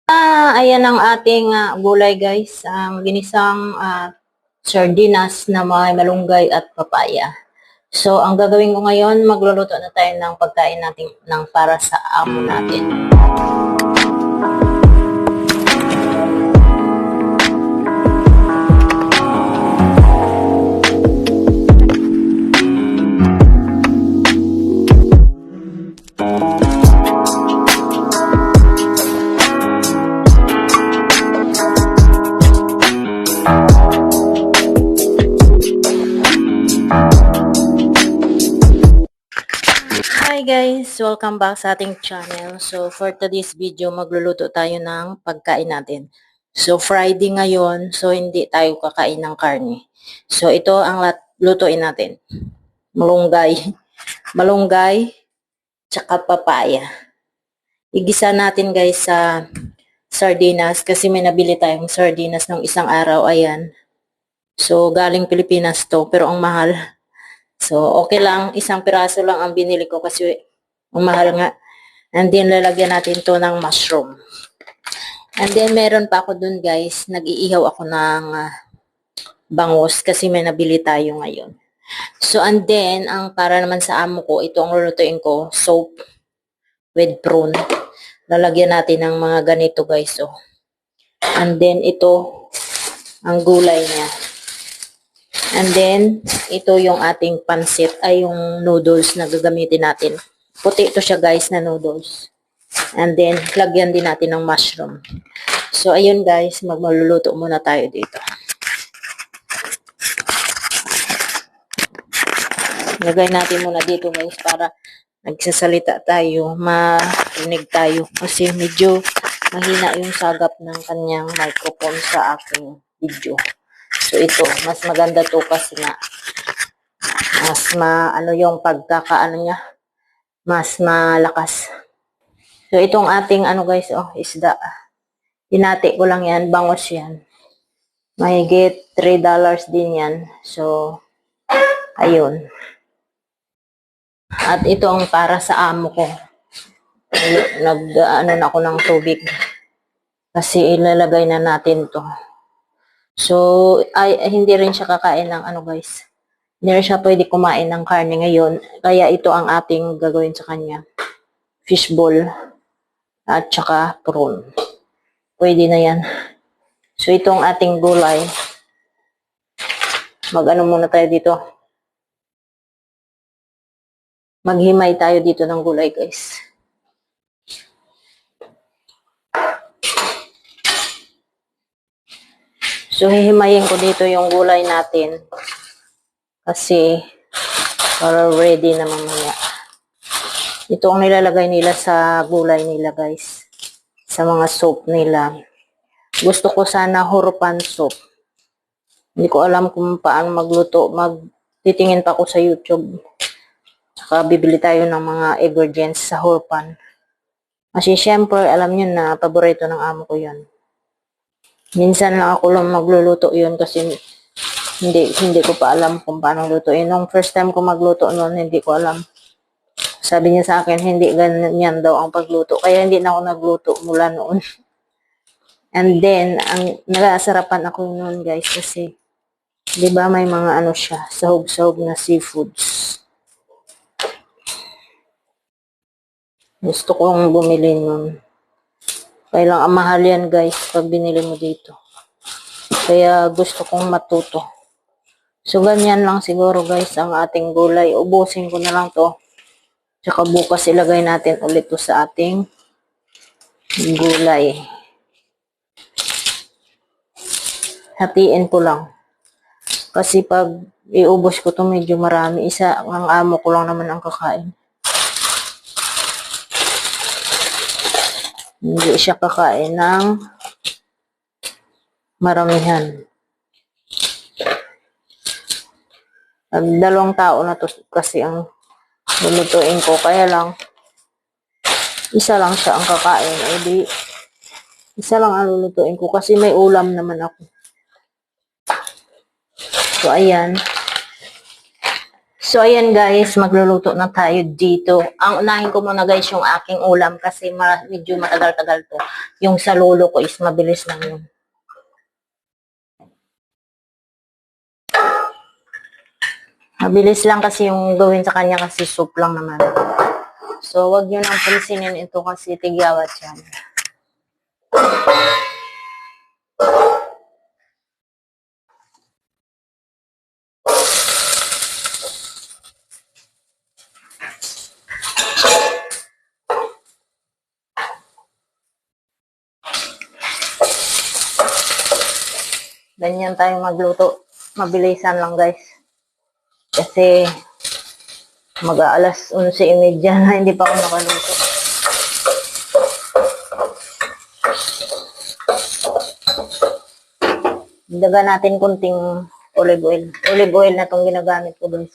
Ayan ang ating gulay guys, ang ginisang sardinas na may malunggay at papaya. So, ang gagawin ko ngayon, magluluto na tayo ng pagkain natin ng para sa amo natin. Hi guys! Welcome back sa ating channel. So for today's video, magluluto tayo ng pagkain natin. So Friday ngayon, so hindi tayo kakain ng karne. So ito ang lutuin natin. Malunggay, tsaka papaya. Igisa natin guys sa sardinas kasi may nabili tayong sardinas ng isang araw. Ayan. So galing Pilipinas to pero ang mahal. So, okay lang. Isang piraso lang ang binili ko kasi ang mahal nga. And then, lalagyan natin to ng mushroom. And then, meron pa ako dun guys. Nag-iihaw ako ng bangus kasi may nabili tayo ngayon. So, and then, ang para naman sa amo ko, ito ang lulutuin ko, soup with prawn. Lalagyan natin ng mga ganito guys. Oh. And then, ito, ang gulay niya. And then, ito yung ating pansit, ay yung noodles na gagamitin natin. Puti ito siya guys na noodles. And then, lagyan din natin ng mushroom. So, ayun guys, magluluto muna tayo dito. Lagay natin muna dito guys para nagsasalita tayo, marinig tayo. Kasi medyo mahina yung sagap ng kanyang microphone sa aking video. So, ito, mas maganda to kasi na mas yung pagkakaano niya, mas malakas. So, itong ating guys, isda. Hinati ko lang yan, bangos yan. Mahigit $3 din yan. So, ayun. At ito ang para sa amo ko. Na ako ng tubig. Kasi ilalagay na natin to. So, hindi rin siya kakain ng guys. Hindi rin siya pwede kumain ng karne ngayon. Kaya ito ang ating gagawin sa kanya. Fishball. At saka prawn. Pwede na yan. So, itong ating gulay. Muna tayo dito. Maghimay tayo dito ng gulay guys. So, hihimayin ko dito yung gulay natin. Kasi, para ready na mamaya. Ito ang nilalagay nila sa gulay nila, guys. Sa mga soup nila. Gusto ko sana hurupan soup. Hindi ko alam kung paano magluto. Titingin pa ako sa YouTube. Saka bibili tayo ng mga ingredients sa hurupan. Kasi, syempre, alam nyo na, paborito ng amo ko yan. Minsan lang ako lang magluluto yun kasi hindi ko pa alam kung paano lutuin. Nung first time ko magluto noon, hindi ko alam. Sabi niya sa akin, hindi ganyan daw ang pagluto. Kaya hindi na ako nagluto mula noon. And then, nagasarapan ako noon guys kasi, di ba may mga siya, sahog-sahog na seafoods. Gusto kong bumili noon. Kailang ang mahal yan guys pag binili mo dito. Kaya gusto kong matuto. So ganyan lang siguro guys ang ating gulay. Ubusin ko na lang to. Tsaka bukas ilagay natin ulit to sa ating gulay. Hatiin ko lang. Kasi pag iubos ko to medyo marami. Isa ang amo ko lang naman ang kakain. Hindi siya kakain ng maramihan. 2 tao na to kasi ang lulutuin ko. Kaya lang, isa lang siya ang kakain. O di, isa lang ang lulutuin ko kasi may ulam naman ako. So, ayan. So, ayan guys, magluluto na tayo dito. Ang unahin ko muna guys yung aking ulam kasi medyo matagal-tagal to. Yung sa lolo ko is mabilis lang yun. Mabilis lang kasi yung gawin sa kanya kasi soup lang naman. So, wag nyo nang pansinin ito kasi tigyawat yan. Ganyan tayo magluto. Mabilisan lang guys. Kasi mag-aalas 11:30 na hindi pa ako nakaluto. Daga natin kunting olive oil. Olive oil na itong ginagamit ko guys.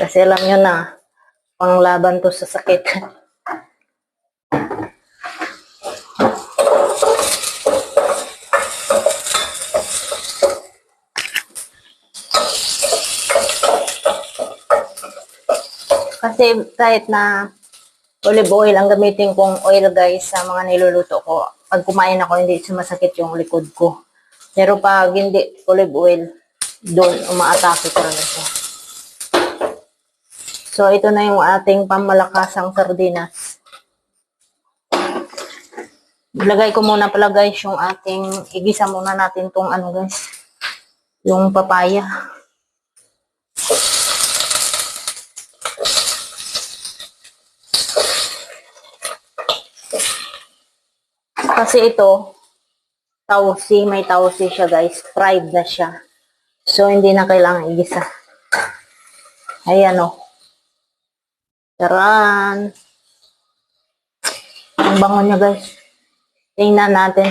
Kasi alam nyo na, panglaban to sa sakit. Kasi kahit na olive oil ang gamitin kong oil guys sa mga niluluto ko, pag kumain ako hindi sumasakit yung likod ko. Pero pag hindi olive oil, doon umaatake talaga siya. So ito na yung ating pamalakasang sardinas. Ilagay ko muna pala guys yung ating, igisa muna natin tong ano guys, yung papaya. Kasi ito, tausi, may tausi siya guys, fried na siya. So hindi na kailangan igisa. Ayan o. Taran! Ang bango niya guys. Tingnan natin.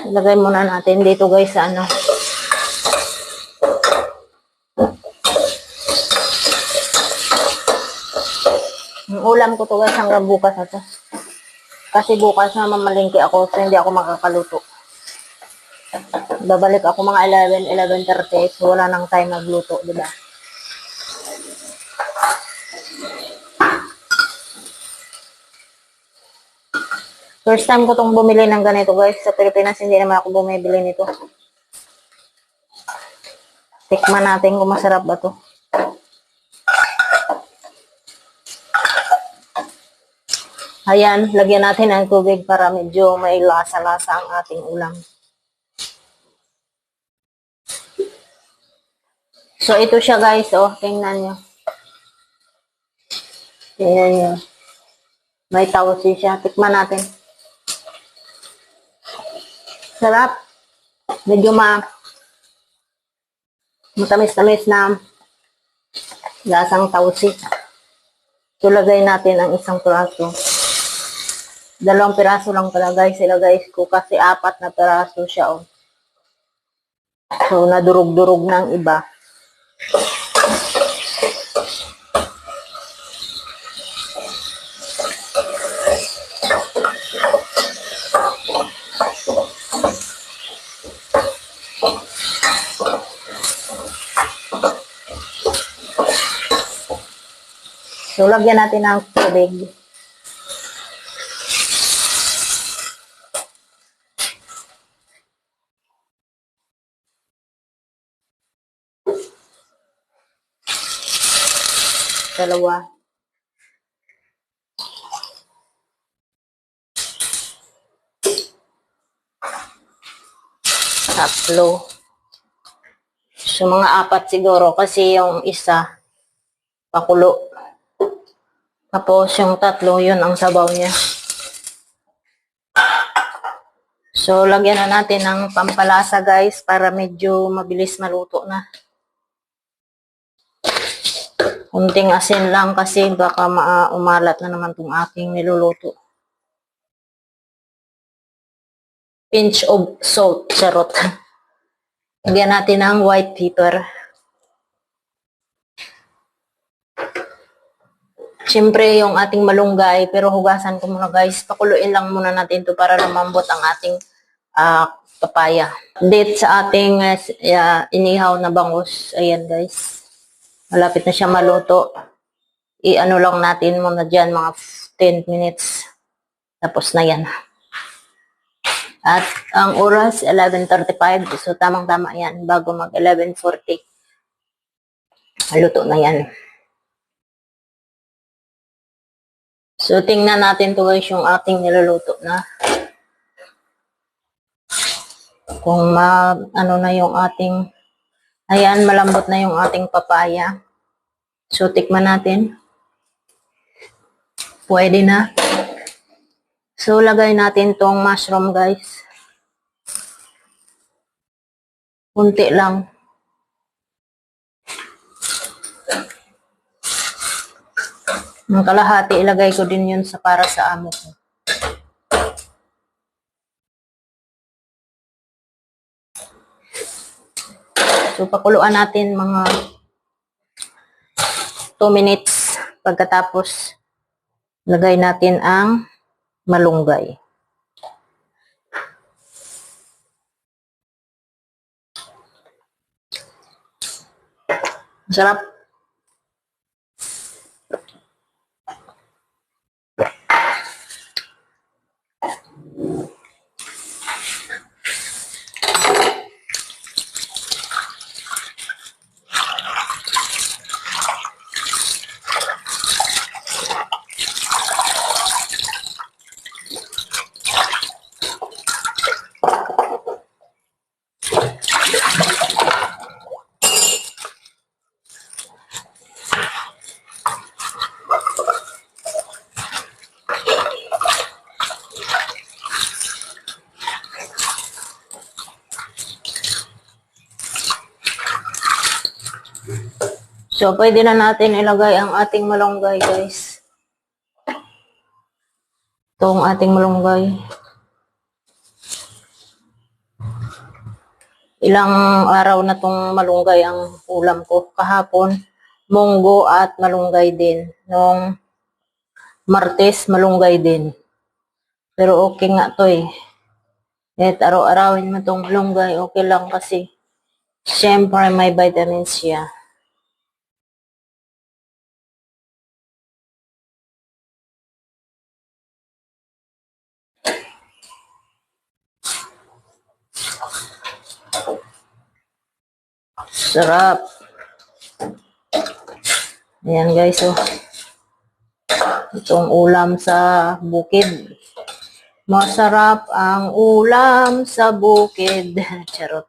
Ilagay muna natin dito guys sa ano. Ang ulam ko to guys hanggang bukas na to. Kasi bukas na mamalingki ako so hindi ako makakaluto. Babalik ako mga 11:30 so wala nang time magluto, di ba? First time ko tong bumili ng ganito guys. Sa Pilipinas hindi naman ako bumibili nito. Tikman natin kung masarap ba to. Ayan, lagyan natin ng tubig para medyo may lasa-lasa ang ating ulam. So, ito siya guys, oh. Tingnan nyo. Tingnan nyo. May tausi siya. Tikman natin. Sarap. Medyo matamis-tamis na lasang tausi. So, lagay natin ang isang piraso. 2 piraso lang pala guys. Ilagay ko kasi 4 na piraso siya, oh. So, nadurog-durog ng iba. So, lagyan natin ng tubig. Dalawa. Tatlo. So, mga 4 siguro kasi yung isa pakulo. Tapos, yung 3, yun ang sabaw niya. So, lagyan na natin ng pampalasa guys para medyo mabilis maluto na. Kunting asin lang kasi baka umalat na naman itong aking niluluto. Pinch of salt, charot. Lagyan natin ng white pepper. Siyempre, yung ating malunggay, pero hugasan ko muna guys. Pakuluin lang muna natin to para lumambot ang ating papaya. Update sa ating inihaw na bangus. Ayan guys. Malapit na siya maluto. I-ano lang natin muna dyan mga 10 minutes. Tapos na yan. At ang oras 11:35. So tamang-tama yan bago mag 11:40. Maluto na yan. So tingnan natin to guys yung ating niluluto na. Kung ano na yung ating, ayan, malambot na yung ating papaya. So, tikman natin. Pwede na. So, lagay natin tong mushroom, guys. Kunti lang. Ang kalahati, ilagay ko din yun para sa amo ko. So, pakuluan natin mga 2 minutes. Pagkatapos, lagay natin ang malunggay. Sarap. So, pwede na natin ilagay ang ating malunggay, guys. Itong ating malunggay. Ilang araw na tong malunggay ang ulam ko. Kahapon, munggo at malunggay din. Nung Martes, malunggay din. Pero okay nga to eh. Kahit araw-arawin mo tong malunggay, okay lang kasi siyempre may vitamins siya. Sarap. Ayan guys, oh. Itong ulam sa bukid. Masarap ang ulam sa bukid. Charot.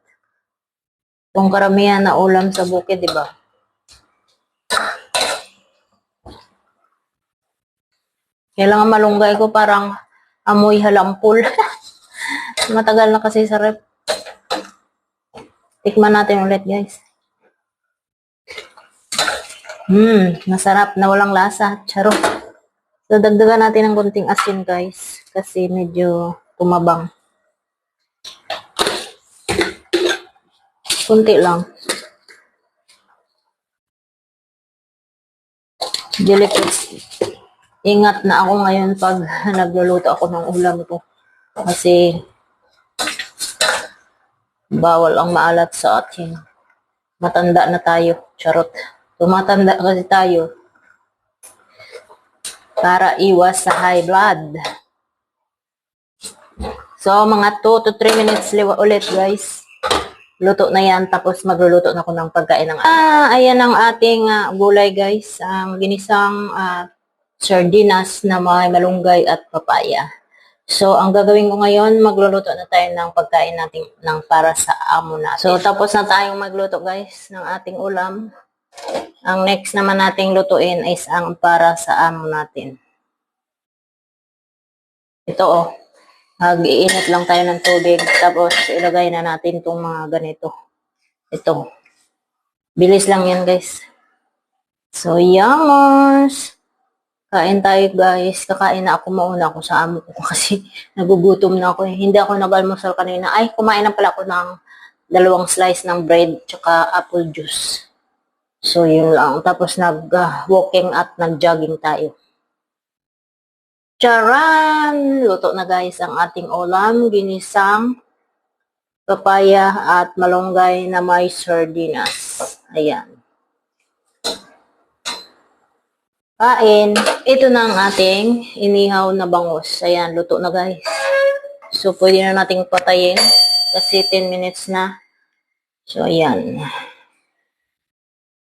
Itong karamihan na ulam sa bukid, di ba? Kailangan malunggay ko parang amoy halampol. Matagal na kasi sa rep. Tikman natin ulit, guys. Masarap na walang lasa. Charot. So, dagdagan natin ng konting asin, guys. Kasi medyo tumabang. Kunti lang. Delicate. Ingat na ako ngayon pag nagluluto ako ng ulam ko. Kasi bawal ang maalat sa atin. Matanda na tayo. Charot. Tumatanda kasi tayo para iwas sa high blood. So, mga 2 to 3 minutes ulit, guys. Luto na yan. Tapos, magluluto na ako ng pagkain ng ayan ang ating gulay, guys. Ang ginisang sardinas na may malunggay at papaya. So, ang gagawin ko ngayon, magluluto na tayo ng pagkain natin ng para sa amo natin. So, tapos na tayong magluto, guys, ng ating ulam. Ang next naman nating lutuin is ang para sa amo natin. Ito, oh. Mag-iinit lang tayo ng tubig. Tapos, ilagay na natin itong mga ganito. Ito. Bilis lang yan, guys. So, yummers! Kain tayo, guys. Kakain na ako. Mauna ako sa amo ko kasi nagugutom na ako. Hindi ako nag-almusal kanina. Ay, kumain na pala ako ng 2 slice ng bread tsaka apple juice. So, yun lang. Tapos, nag-walking at nag-jogging tayo. Charan! Luto na, guys, ang ating ulam. Ginisang papaya at malunggay na may sardinas. Ayan. Kain. Ito na ang ating inihaw na bangus. Ayan, luto na guys. So, pwede na nating patayin kasi 10 minutes na. So, ayan.